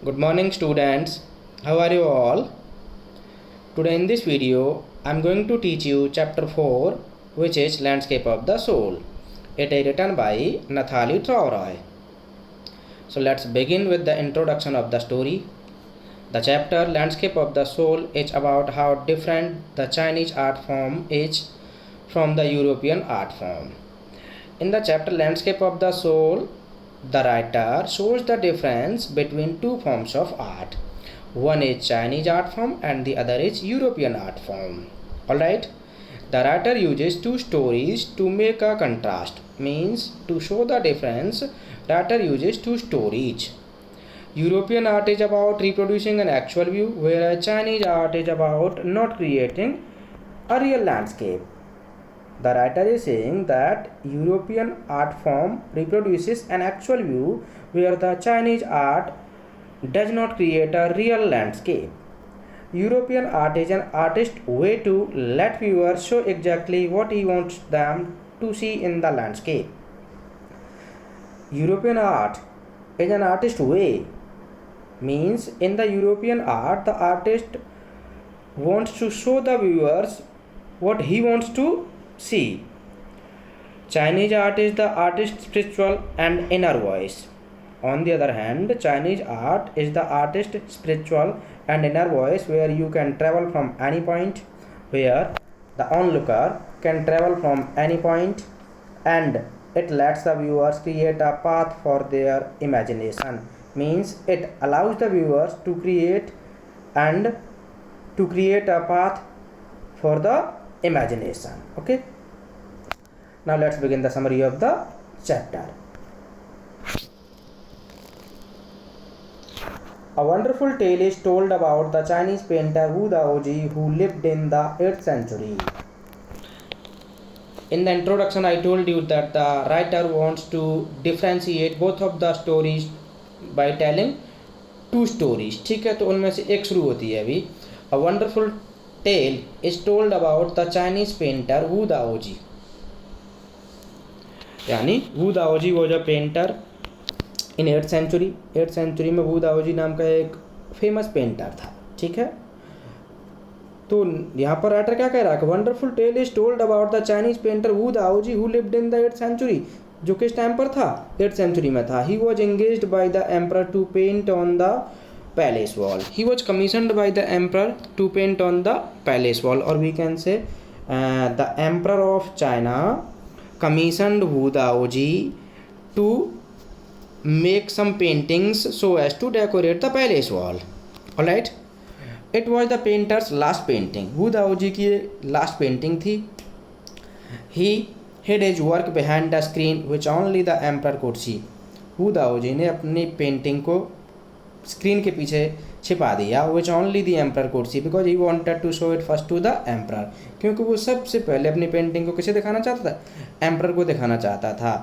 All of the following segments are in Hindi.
Good morning students. How are you all? Today in this video I am going to teach you chapter 4, which is Landscape of the Soul. It is written by Nathalie Traoré. So let's begin with the introduction of the story. The chapter Landscape of the Soul is about how different the Chinese art form is from the European art form. In the chapter Landscape of the Soul, the writer shows the difference between two forms of art. One is Chinese art form and the other is European art form. Alright? The writer uses two stories to make a contrast. Means to show the difference, writer uses two stories. European art is about reproducing an actual view, whereas Chinese art is about not creating a real landscape. The writer is saying that European art form reproduces an actual view, where the Chinese art does not create a real landscape. European art is an artist's way to let viewers show exactly what he wants them to see in the landscape. European art is an artist's way. Means in the European art, the artist wants to show the viewers what he wants to see. Chinese art is the artist's spiritual and inner voice. On the other hand, Chinese art is the artist's spiritual and inner voice, where you can travel from any point, where the onlooker can travel from any point, and it lets the viewers create a path for their imagination. Means it allows the viewers to create a path for the imagination. Okay, now let's begin the summary of the chapter. A wonderful tale is told about the Chinese painter Wu Daoji, who lived in the 8th century. In the introduction I told you that the writer wants to differentiate both of the stories by telling two stories. ठीक है, तो उनमें से एक शुरू होती है अभी. A wonderful tale is told about the Chinese painter Wu Daoji. यानी Wu Daoji was a painter in 8th century. 8th century में Wu Daoji नाम का एक फेमस पेंटर था. ठीक है, तो यहाँ पर राइटर क्या कह रहा है? Wonderful tale is told about the Chinese painter Wu Daoji who lived in the 8th century. जो किस टाइम पर था? 8th century में था. He was engaged by the emperor to paint on the palace wall. He was commissioned by the emperor to paint on the palace wall, or we can say the emperor of China commissioned Wu Daoji to make some paintings so as to decorate the palace wall. Alright, it was the painter's last painting. Wu Daoji की last painting थी. He hid his work behind the screen which only the emperor could see. Wu Daoji ने अपनी पेंटिंग को स्क्रीन के पीछे छिपा दिया, which only the emperor could see, because he wanted to show it first to the emperor. क्योंकि वो सबसे पहले अपनी पेंटिंग को किसे दिखाना चाहता था? एम्पर को दिखाना चाहता था.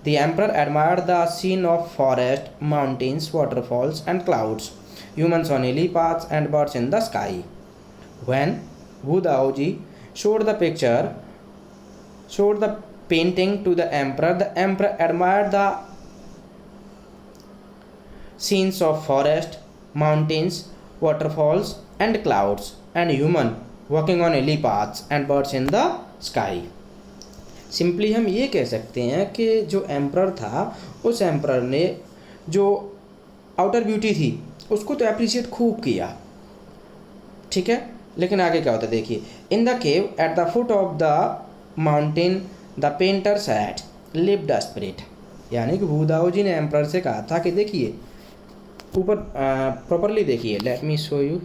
The emperor admired the scene of forest, mountains, waterfalls and clouds, humans on hilly paths and birds in the sky. When Wu Daoji showed the painting to the emperor admired the scenes of forest, mountains, waterfalls and clouds, and human walking on hilly paths and birds in the sky. Simply हम ये कह सकते हैं कि जो एम्परर था, उस एम्परर ने जो आउटर ब्यूटी थी उसको तो अप्रिशिएट खूब किया. ठीक है, लेकिन आगे क्या होता है देखिए. In the cave at the foot of the mountain the painter sat lived a spirit. यानी कि वू दाओजी ने एम्परर से कहा था कि देखिए ऊपर प्रॉपरली देखिए. Let me show you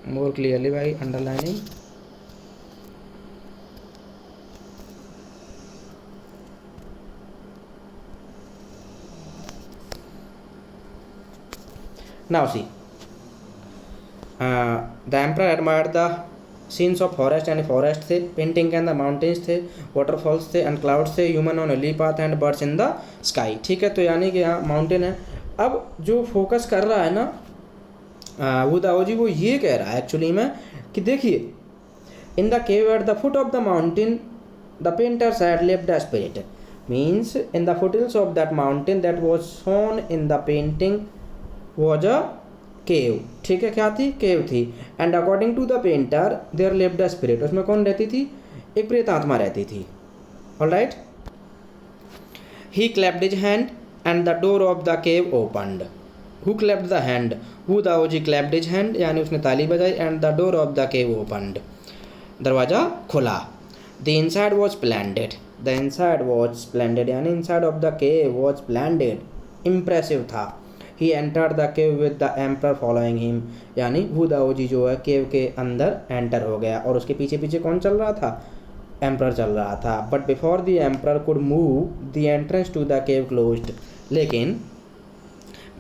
more clearly by underlining. Now see, the emperor admired the scenes of forest, and forest थे, painting के अंदर mountains थे, waterfalls थे and clouds थे, human on a hilly path and birds in the sky. ठीक है, तो यानी कि यहाँ mountain है. अब जो फोकस कर रहा है ना Wu Daoji, वो ये कह रहा है एक्चुअली में कि देखिए, in the cave at the foot of the mountain the painters had left a spirit. Means in the foothills of that mountain that was shown in the painting was a केव, ठीक है, क्या थी, केव थी। And according to the painter there lived a spirit, उसमें कौन रहती थी, एक प्रेत आत्मा रहती थी। Alright, he clapped his hand and the door of the cave opened. Who clapped the hand, who Daozi clapped his hand, यानी उसने ताली बजाई, and the door of the cave opened, दरवाज़ा खुला। The inside was splendid, the inside was splendid, यानी inside of the cave was splendid, impressive था। He entered the cave with the emperor following him, यानी हु दाऊजी जो है केव के अंदर एंटर हो गया और उसके पीछे पीछे कौन चल रहा था, एम्पर चल रहा था। But before the emperor could move the entrance to the cave closed, लेकिन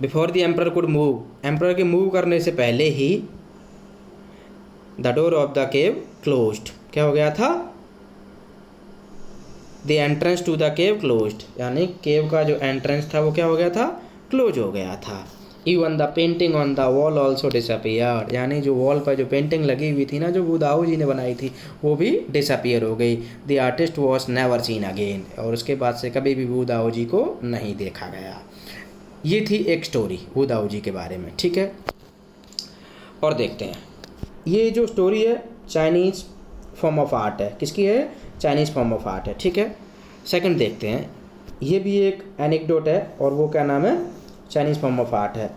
before the emperor could move, emperor के मूव करने से पहले ही the door of the cave closed, क्या हो गया था, the entrance to the cave closed, यानी केव का जो एंट्रेंस था वो क्या हो गया था, क्लोज हो गया था। Even the painting on the wall also disappeared, यानी जो वॉल पर जो पेंटिंग लगी हुई थी ना, जो बुदाऊ जी ने बनाई थी, वो भी डिसअपियर हो गई। The artist was never seen again, और उसके बाद से कभी भी बुदाऊ जी को नहीं देखा गया। ये थी एक स्टोरी बुदाऊ जी के बारे में, ठीक है। और देखते हैं, ये जो स्टोरी है चाइनीज़ फॉर्म ऑफ आर्ट है, किसकी है, चाइनीज़ फॉर्म ऑफ आर्ट है, ठीक है। सेकंड देखते हैं, ये भी एक एनेक्डोट है और वो क्या नाम है, चाइनीज़ फॉर्म ऑफ आर्ट है।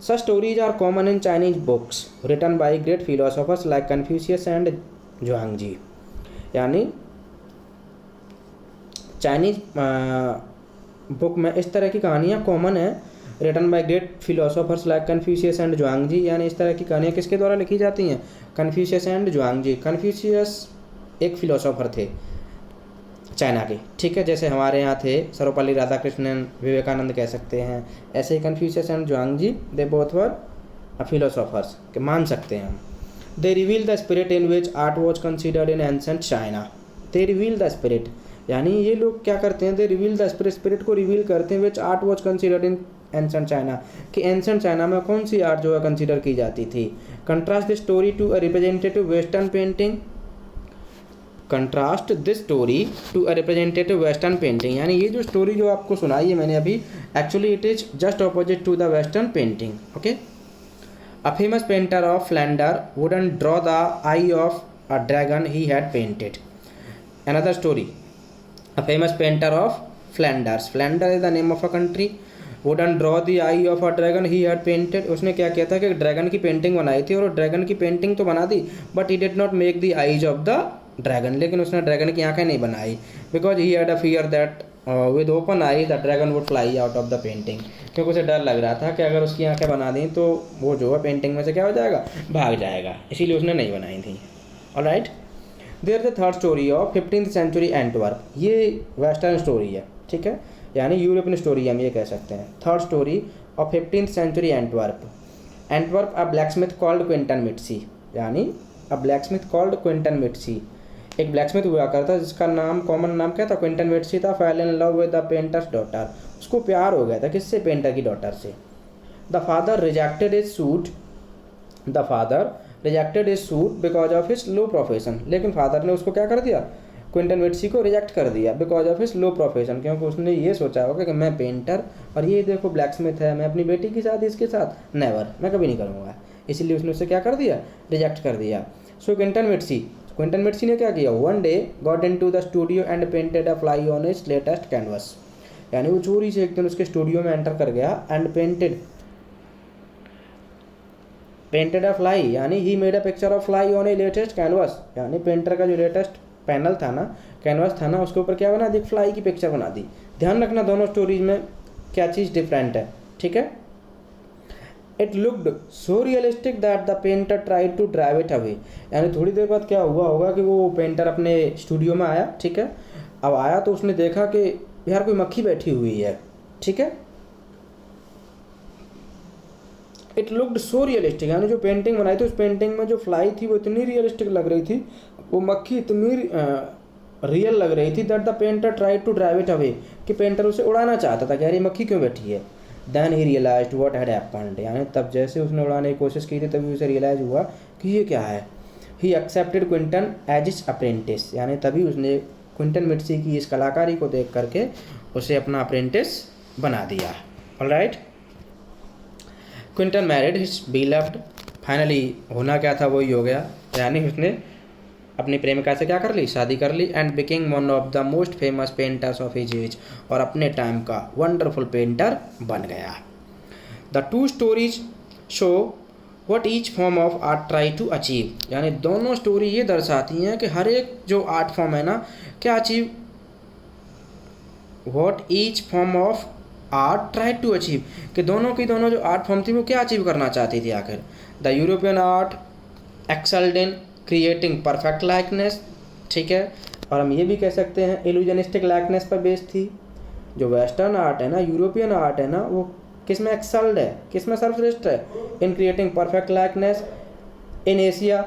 Such stories are common in Chinese books written by great philosophers like Confucius and Zhuangzi, यानी चाइनीज बुक में इस तरह की कहानियाँ कॉमन है, written by great philosophers like Confucius and Zhuangzi, यानी इस तरह की कहानियाँ किसके द्वारा लिखी जाती हैं, कन्फ्यूशियस एंड जुआंगजी। कन्फ्यूशियस एक फिलोसोफर थे चाइना के, ठीक है, जैसे हमारे यहाँ थे सर्वपल्ली राधाकृष्णन, विवेकानंद कह सकते हैं, ऐसे ही Confucius and Zhuangzi they both were philosophers के मान सकते हैं हम। They reveal the spirit in which art was considered in ancient China, they reveal the spirit, यानी ये लोग क्या करते हैं, they reveal the spirit, spirit को रिवील करते हैं, which art was considered in ancient China, कि एंसेंट चाइना में कौन सी आर्ट जो है कंसिडर की जाती थी। Contrast the story to a representative western painting, contrast this story to a representative western painting, यानी ये जो स्टोरी जो आपको सुनाई है मैंने अभी, actually it is just opposite to the western painting, okay. A famous painter of Flander wouldn't draw the eye of a dragon he had painted. Another story, a famous painter of Flanders, Flander is the name of a country, wouldn't draw the eye of a dragon he had painted, उसने क्या किया था कि ड्रैगन की पेंटिंग बनाई थी और ड्रैगन की पेंटिंग तो बना दी, but he did not make the eyes of the dragon, लेकिन उसने ड्रैगन की आंखें नहीं बनाई, because he had a fear that with open eye the dragon would fly out of the painting, क्योंकि उसे डर लग रहा था कि अगर उसकी आंखें बना दी तो वो जो है पेंटिंग में से क्या हो जाएगा, भाग जाएगा, इसीलिए उसने नहीं बनाई थी। Alright, there the third story of 15th century Antwerp, ये वेस्टर्न स्टोरी है, ठीक है, यानी यूरोपियन स्टोरी हम ये कह सकते हैं। Third story of 15th century Antwerp, Antwerp a blacksmith called Quinten Metsys, यानी a blacksmith called Quinten Metsys, एक ब्लैकस्मिथ हुआ करता जिसका नाम, कॉमन नाम क्या था, क्विंटन मिट्सी था। Fail in love with the painters daughter, उसको प्यार हो गया था, किससे, पेंटर की डॉटर से। The father rejected his suit, the father rejected his suit because of his low profession, लेकिन फादर ने उसको क्या कर दिया, क्विंटन मिट्सी को रिजेक्ट कर दिया, because of his low profession, क्योंकि उसने ये सोचा होगा कि मैं पेंटर और ये देखो ब्लैकस्मिथ है, मैं अपनी बेटी की शादी इसके साथ, नेवर, मैं कभी नहीं करूँगा, इसलिए उसने उससे क्या कर दिया, रिजेक्ट कर दिया। सो क्विंटन मिट्सी ने क्या किया, one day got into the studio and painted a fly on his latest canvas, यानी वो चोरी से एक दिन उसके स्टूडियो में एंटर कर गया एंड पेंटेड अ फ्लाई, यानी he made a picture of fly on A latest canvas, यानी पेंटर का जो लेटेस्ट पैनल था ना, कैनवस था ना, उसके ऊपर क्या बना दी, फ्लाई की पिक्चर बना दी। ध्यान रखना दोनों स्टोरीज में क्या चीज़ डिफरेंट है, ठीक है। It looked so realistic that the painter tried to drive it away, यानी थोड़ी देर बाद क्या हुआ होगा कि वो पेंटर अपने स्टूडियो में आया, ठीक है, अब आया तो उसने देखा कि यार कोई मक्खी बैठी हुई है, ठीक है। इट लुक्ड सो रियलिस्टिक, यानी जो पेंटिंग बनाई थी उस पेंटिंग में जो फ्लाई थी वो इतनी रियलिस्टिक लग रही थी, वो मक्खी इतनी रियल लग रही थी that the painter tried to drive it away, कि पेंटर उसे उड़ाना चाहता था कि यार ये मक्खी क्यों बैठी है। Then he realised what had happened, यानी तब जैसे उसने उड़ाने की कोशिश की थी तभी उसे रियलाइज हुआ कि ये क्या है। He accepted Quentin as his apprentice, यानी तभी उसने क्विंटन मिट्सी की इस कलाकारी को देख करके उसे अपना अप्रेंटिस बना दिया। Alright, Quinten married his beloved, finally होना क्या था वही हो गया, यानी उसने अपनी प्रेमिका से क्या कर ली, शादी कर ली। And becoming one of the most famous painters of his age, और अपने टाइम का वंडरफुल पेंटर बन गया। The two stories show what each form of art try to achieve, यानी दोनों स्टोरी ये दर्शाती हैं कि हर एक जो आर्ट फॉर्म है ना क्या achieve, what each form of art try to achieve, कि दोनों की दोनों जो आर्ट फॉर्म थी वो क्या अचीव करना चाहती थी आखिर। The European art excelled in creating perfect likeness, ठीक है, और हम ये भी कह सकते हैं इल्यूजनिस्टिक लाइकनेस पर बेस्ड थी। जो वेस्टर्न आर्ट है ना, यूरोपियन आर्ट है ना, वो किस में एक्सेल्ड है, किस में सर्वश्रेष्ठ है, in creating perfect likeness. In Asia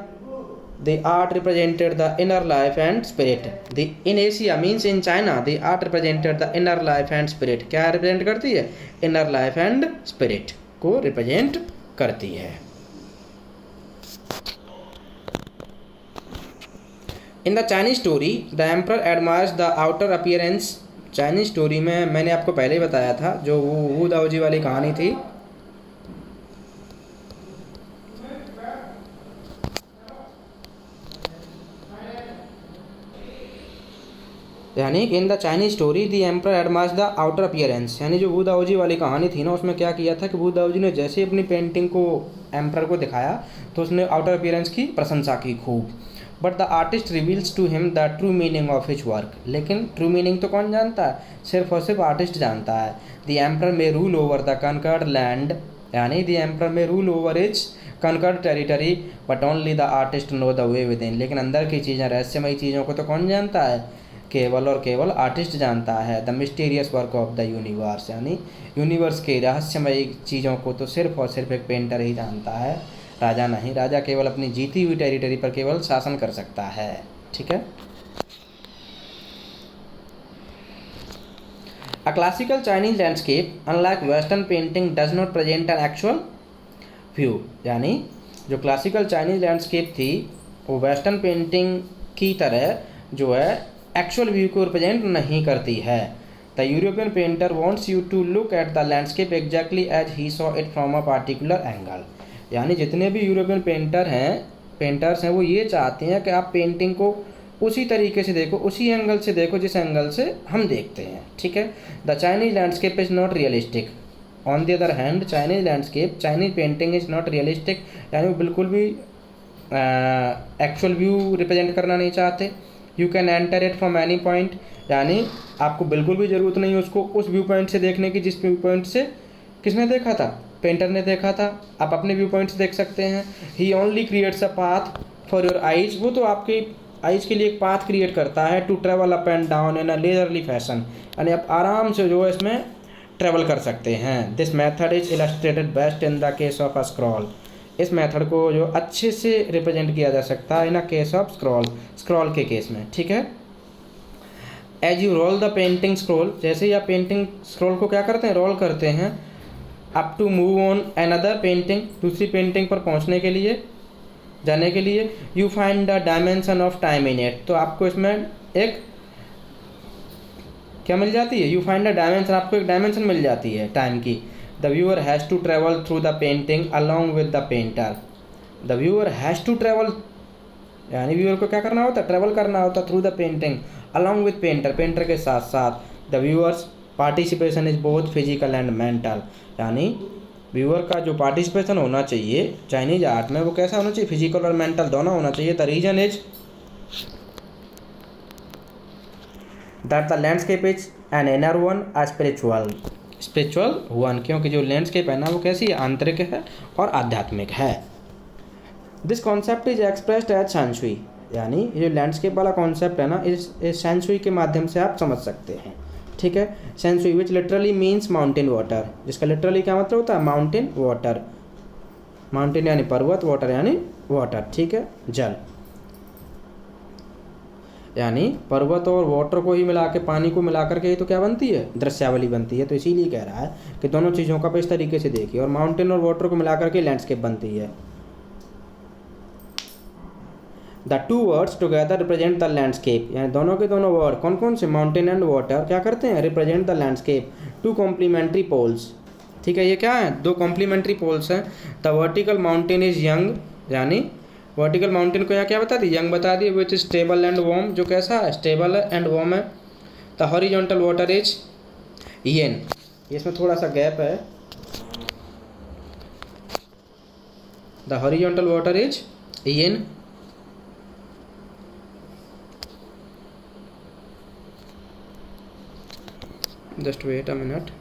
the art represented the inner life and spirit, the in Asia means in China the art represented the inner life and spirit, क्या रिप्रेजेंट करती है, इनर लाइफ एंड स्पिरिट को रिप्रेजेंट करती है। In the Chinese story the emperor admires the outer appearance, Chinese story में मैंने आपको पहले ही बताया था जो वू दाओजी वाली कहानी थी, यानी in the Chinese story the emperor admires the outer appearance, यानी जो वू दाओजी वाली कहानी थी ना उसमें क्या किया था कि वू दाओजी ने जैसे अपनी पेंटिंग को एम्परर को दिखाया तो उसने आउटर अपीयरेंस की प्रशंसा की खूब। But the artist reveals to him the true meaning of his work, लेकिन ट्रू मीनिंग तो कौन जानता है, सिर्फ और सिर्फ आर्टिस्ट जानता है। The emperor may rule over the conquered land, यानी the emperor may rule over his conquered territory, but only the artist know the way within, लेकिन अंदर की चीज़ें, रहस्यमयी चीज़ों को तो कौन जानता है, केवल और केवल आर्टिस्ट जानता है। The mysterious work of the universe, यानी यूनिवर्स के रहस्यमयी चीज़ों को तो सिर्फ और सिर्फ एक पेंटर ही जानता है, राजा नहीं। राजा केवल अपनी जीती हुई टेरिटरी पर केवल शासन कर सकता है, ठीक है। A classical Chinese landscape unlike western painting does not present an actual view, यानी जो क्लासिकल चाइनीज लैंडस्केप थी वो वेस्टर्न पेंटिंग की तरह जो है एक्चुअल व्यू को रिप्रेजेंट नहीं करती है। The European painter wants you to look at the landscape exactly as he saw it from a particular angle, यानी जितने भी यूरोपियन पेंटर्स हैं वो ये चाहते हैं कि आप पेंटिंग को उसी तरीके से देखो, उसी एंगल से देखो जिस एंगल से हम देखते हैं, ठीक है। The Chinese landscape is not realistic, on the other hand Chinese landscape, Chinese painting is not realistic, यानी वो बिल्कुल भी एक्चुअल व्यू रिप्रेजेंट करना नहीं चाहते। You can enter it from any point, यानी आपको बिल्कुल भी ज़रूरत नहीं है उसको उस व्यू पॉइंट से देखने की जिस व्यू पॉइंट से किसने देखा था, पेंटर ने देखा था, आप अपने व्यू पॉइंट से देख सकते हैं। He only creates a path for your eyes, वो तो आपके आइज के लिए एक पाथ क्रिएट करता है to travel up and down in a leisurely fashion, यानी आप आराम से जो है इसमें ट्रेवल कर सकते हैं। This method is illustrated best in the case of a scroll, इस मेथड को जो अच्छे से रिप्रेजेंट किया जा सकता है in a case of scroll के केस में, ठीक है। As you roll the painting scroll, जैसे ही आप पेंटिंग स्क्रॉल को क्या करते हैं, रोल करते हैं, up to move on another painting, दूसरी पेंटिंग पर पहुंचने के लिए, जाने के लिए, you find the dimension of time in it, तो आपको इसमें एक क्या मिल जाती है, यू फाइंड द डायमेंशन, आपको एक डायमेंशन मिल जाती है टाइम की। The viewer has to travel through the painting along with the painter, the viewer has to travel, यानी व्यूअर को क्या करना होता है, ट्रेवल करना होता है through the painting along with painter, painter के साथ साथ। The viewer's participation is both physical and mental, यानी व्यूअर का जो पार्टिसिपेशन होना चाहिए चाइनीज आर्ट में वो कैसा होना चाहिए, फिजिकल और मेंटल दोनों होना चाहिए। The reason is that the landscape is an inner one, a spiritual one, क्योंकि जो लैंडस्केप है ना वो कैसी है, आंतरिक है और आध्यात्मिक है। This concept is expressed as shanshui, यानी ये जो लैंडस्केप वाला कॉन्सेप्ट है ना इस शेंशुई के माध्यम से आप समझ सकते हैं, ठीक है। Shanshui which literally means mountain water, जिसका लिटरली क्या मतलब होता है, माउंटेन वाटर, माउंटेन यानी पर्वत, वाटर यानी वाटर, ठीक है, जल, यानी पर्वत और वाटर को ही मिला के, पानी को मिला करके ही तो क्या बनती है, दृश्यावली बनती है। तो इसीलिए कह रहा है कि दोनों चीज़ों का इस तरीके से देखिए, और माउंटेन और वाटर को मिला करके लैंडस्केप बनती है। The two words together represent the landscape, यानी दोनों के दोनों वर्ड कौन कौन से, माउंटेन एंड वाटर क्या करते हैं, represent the landscape. Two complementary poles, ठीक है, ये क्या है, दो कॉम्प्लीमेंट्री पोल्स हैं। The vertical mountain is yang, यानी वर्टिकल माउंटेन को यहाँ क्या बता दी, यंग बता दी, which is stable and warm, जो कैसा है, स्टेबल है एंड वार्म है। The horizontal water is yin, इसमें थोड़ा सा गैप है, the horizontal water is yin. Just wait a minute.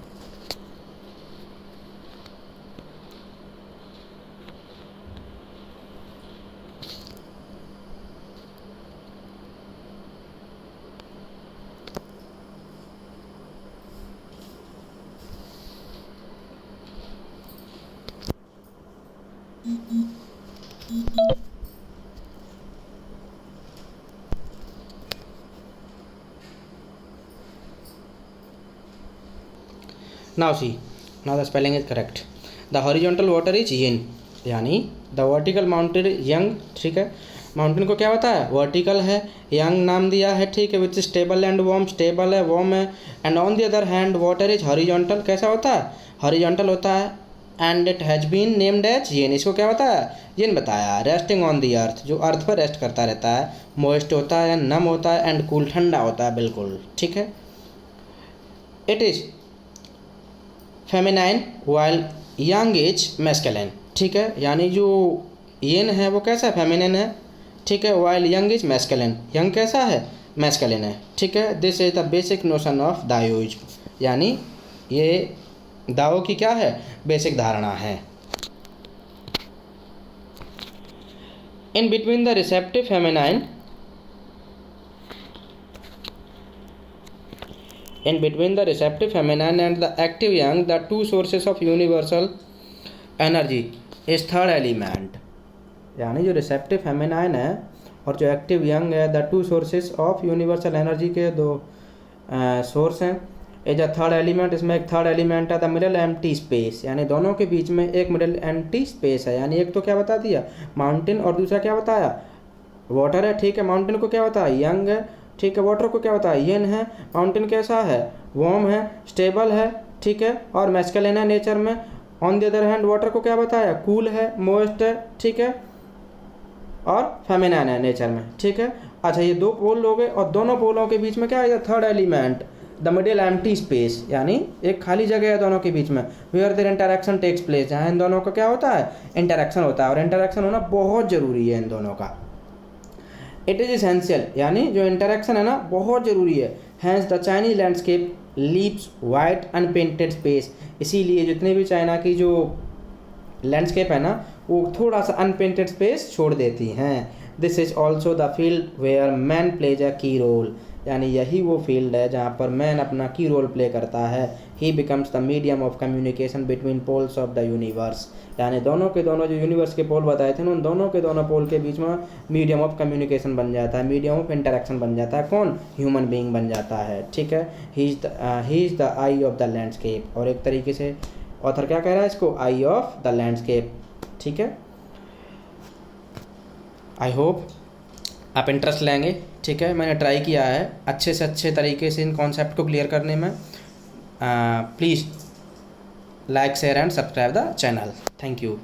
Now see, now the spelling is correct. The horizontal water is yin, यानी द वर्टिकल माउंटेन यंग, ठीक है, माउंटेन को क्या होता है, वर्टिकल है, यंग नाम दिया है, ठीक है, which stable and warm, stable है, वार्म है। And on the other hand water is horizontal, कैसा होता है, हॉरिजॉन्टल होता है। And it has been named as yin, इसको क्या होता है, येन बताया। रेस्टिंग ऑन दी अर्थ, जो अर्थ पर रेस्ट करता रहता है। मॉइस्ट होता है, नम होता है, एंड कूल, ठंडा होता है बिल्कुल, ठीक है। It is feminine while yang is masculine, ठीक है, यानी जो येन है वो कैसा है, फेमिनिन है, ठीक है, while yang is masculine, yang कैसा है, मैस्कुलिन है, ठीक है। This is the basic notion of Taoism, यानी ये दाओ की क्या है, बेसिक धारणा है। In between the receptive feminine, in between the receptive feminine and the active young, the two sources of universal energy is third element, यानी जो रिसेप्टिव फेमिनाइन है और जो एक्टिव यंग है, the two sources of universal energy के दो सोर्स हैं। एज अ थर्ड एलिमेंट, इसमें एक थर्ड एलिमेंट है, द मिडल एम्प्टी स्पेस, यानी दोनों के बीच में एक मिडल एम्प्टी स्पेस है। यानी एक तो क्या बता दिया, माउंटेन, और दूसरा क्या बताया, वाटर है, ठीक है। माउंटेन को क्या बताया, यंग है, ठीक है। वाटर को क्या होता है, येन है। माउंटेन कैसा है, वार्म है, स्टेबल है, ठीक है, और मैस्कुलिन है नेचर में। On the other hand water को क्या बताया, कूल है, मोइस्ट है, ठीक है, और फेमिनाइन है नेचर में, ठीक है। अच्छा, ये दो पोल हो गए, और दोनों पोलों के बीच में क्या है, third element, the middle empty space, यानी एक खाली जगह है दोनों के बीच में, where there interaction takes place, जहाँ इन दोनों का क्या होता है, इंटरेक्शन होता है, और इंटरेक्शन होना बहुत ज़रूरी है इन दोनों का। इट इज़ इसेंशियल, यानी जो इंटरेक्शन है ना बहुत ज़रूरी है। Hence the Chinese landscape leaves white unpainted space, इसीलिए जितने भी चाइना की जो लैंडस्केप है ना वो थोड़ा सा अनपेंटेड स्पेस छोड़ देती हैं। This is also the field where man plays a key role, यानी यही वो फील्ड है जहाँ पर मैन अपना की रोल प्ले करता है। He becomes the medium of communication between poles of the universe, यानी दोनों के दोनों जो यूनिवर्स के पोल बताए थे ना, उन दोनों के दोनों पोल के बीच में मीडियम ऑफ कम्युनिकेशन बन जाता है, मीडियम ऑफ इंटरेक्शन बन जाता है। कौन, ह्यूमन बीइंग बन जाता है, ठीक है। He is the eye of the landscape, और एक तरीके से ऑथर क्या कह रहा है इसको, आई ऑफ द लैंडस्केप, ठीक है। आई होप आप इंटरेस्ट लेंगे, ठीक है। मैंने ट्राई किया है अच्छे से अच्छे तरीके से इन कॉन्सेप्ट को क्लियर करने में। Please like, share and subscribe the channel. Thank you.